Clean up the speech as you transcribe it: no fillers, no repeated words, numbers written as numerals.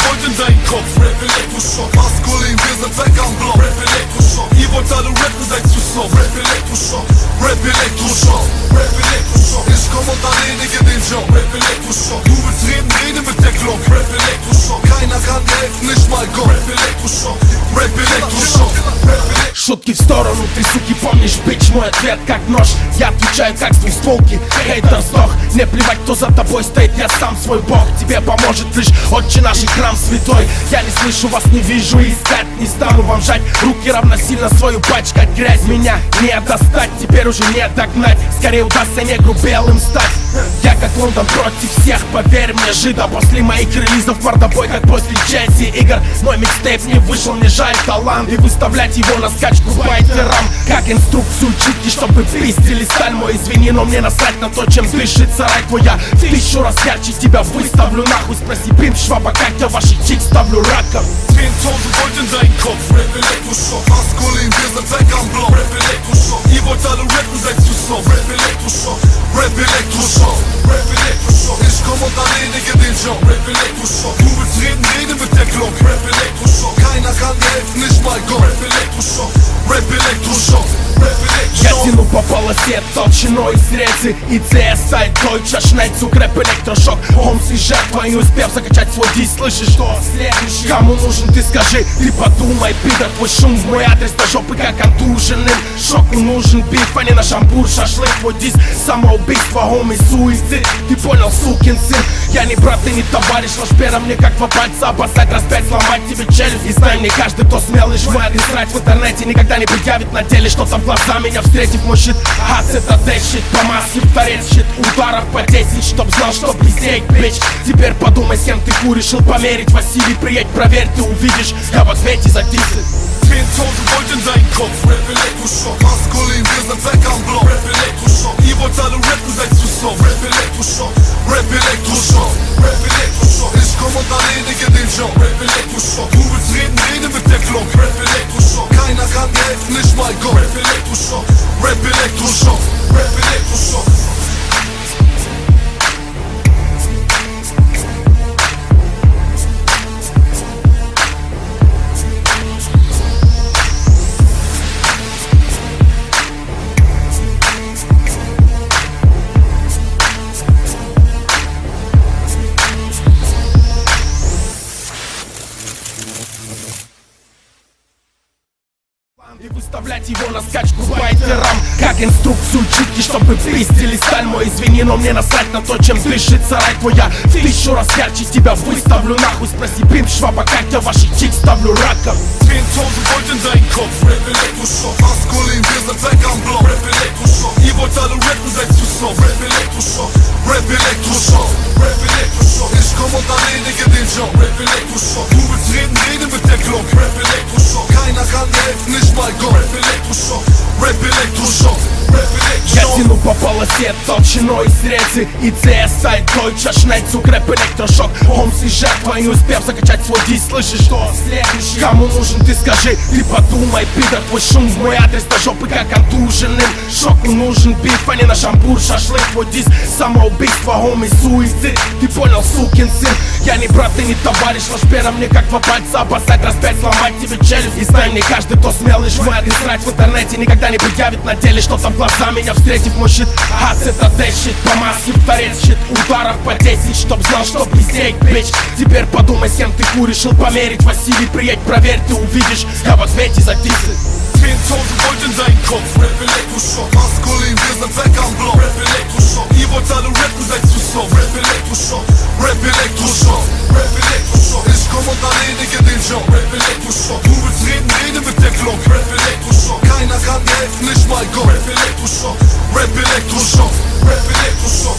wollt in deinen Kopf. Rap Elektroschock, maskulin, wir sind weg am Block. Rap Elektroschock, ihr wollt alle rappen, seid zu soft. Rap Elektroschock, Rap Elektroschock, Rap Elektroschock. Ich komm und erledige den Job. Rap Elektroschock, du willst reden, rede mit der Glock. Rap Elektroschock, keiner kann dir helfen, nicht mal Gott. Rap Elektroschock, Rap Elektroschock. Шутки в сторону, ты, суки, помнишь, бич, мой ответ как нож. Я отвечаю как с двустволки, хейтер сдох. Не плевать, кто за тобой стоит, я сам свой бог. Тебе поможет лишь отче наш и храм святой. Я не слышу вас, не вижу и искать не стану вам жать. Руки равносильно свою пачкать грязь. Меня не достать, теперь уже не догнать. Скорее удастся негру белым стать. Я как Лондон против всех, поверь мне, жида. После моих релизов мордобой, как после Челси игр. Мой микстейп не вышел, мне жаль талант. И выставлять его на скачку байтерам, как инструкцию читки, чтобы пиздили сталь. Мой извини, но мне насрать на то, чем дышит сарай твоя. В 1000 раз ярче тебя выставлю нахуй. Спроси пимп шваба, как я ваших чик ставлю раком. 10.000 Volt in deinen Kopf. Rap Elektroschock, maskulin, wir sind weg am Block. Rap Elektroschock, ihr wollt alle rappen, seid zu soft. Rap Elektroschock, Rap Elektroschock, Rap Elektroschock. Ich komm und erledige den Job. Rap Elektroschock, du willst reden, rede mit der Glock. Rap Elektroschock, keiner kann dir helfen, nicht mal Gott. Rap Elektroschock, Rap Elektroschock, Rap Elektroschock. Я тяну по полосе толщиной срези. И CS сайт Deutscher Schnellzug, Рэп Электрошок. Омс и жертва, не успев закачать свой диск. Слышишь, что следующий? Кому нужен, ты скажи, ты подумай, пидор. Твой шум в мой адрес до жопы, как контуженным. Шоку нужен биф, а не на шампур, шашлык. Твой диск, самоубийство, ом и суицид. Ты понял, сукин сын? Я не брат, ты не товарищ. Ложь пера мне как два пальца обоссать, распять, сломать тебе челюсть. И знай мне, каждый, кто смел лишь мой адрес срать в интернете, никогда не предъявит на деле что-то в глаза меня встретив. Мой щит, это дэшит, по маске в торец щит. Ударов по 10, чтоб знал, что пиздеть, бич. Теперь подумай, с кем ты куришь. Решил померить, Василий, приедь, проверь, ты увидишь. Я в ответе за дисы. 10.000 Volt in deinen Kopf. Rap Elektroschock, maskulin, wir sind weg am Block. Rap Elektroschock, ihr wollt alle rappen, seid zu soft. Rap Elektroschock, Rap Elektroschock, Rap Elektroschock. Ich komm und erledige den Job. Rap Elektroschock, du willst reden, rede mit der Glock. Rap Elektroschock, keiner kann dir helfen, nicht mal Gott. Rap Elektroschock, Rap Elektroschock, Rap Elektroschock. И выставлять его на скачку байтерам, как инструкцию читки, чтобы пиздили сталь. Мой извини, но мне насрать на то, чем дышит сарай твоя. В 1000 раз ярче тебя выставлю нахуй. Спроси пимп шваба, как я ваших чик ставлю раком. 10.000 Volt in deinen Kopf. Rap Elektroschock, maskulin, wir sind weg am Block. Rap Elektroschock, ihr wollt alle rappen, seid zu soft. Rap Elektroschock, Rap Elektroschock, Rap Elektroschock. Ich komm und erledige den Job. Rap Elektroschock, du willst reden, rede mit der Glock. Rap Elektroschock, keiner kann dir helfen, nicht mal Gott. Rap Elektroschock, Rap Elektroschock, Rap Elektroschock. Я тяну по полосе толщиной срези. И CS сайт Deutscher Schnellzug, Рэп Электрошок. Омс и жертва, не успев закачать свой диск. Слышишь, что следующий? Кому нужен, ты скажи, ты подумай, пидор. Твой шум в мой адрес до жопы, как контуженным. Шоку нужен биф, а не на шампур, шашлык. Твой диск, самоубийство, ом и суицид. Ты понял, сукин сын? Я не брат, ты не товарищ. Ложь пера мне как два пальца обоссать, распять, сломать тебе челюсть. И знай мне, каждый, кто смел лишь мой адрес срать в интернете, никогда не предъявит на деле что-то в глаза меня встретив. Мой щит, это дэшит, по маске в торец щит. Ударов по 10, чтоб знал, что пиздеть, бич. Теперь подумай, с кем ты куришь. Решил померить, Василий, приедь, проверь, ты увидишь. Я в ответе за дисы. 10.000 Volt in deinen Kopf. Rap Elektroschock, maskulin, wir sind weg am Block. Rap Elektroschock, ihr wollt alle rappen, seid zu soft. Rap Elektroschock, Rap Elektroschock, Rap Elektroschock. Ich komm und erledige den Job. Rap Elektroschock, du willst reden, rede mit der Glock. Rap Elektroschock, keiner kann dir helfen, nicht mal Gott. Rap Elektroschock, Rap Elektroschock, Rap Elektroschock.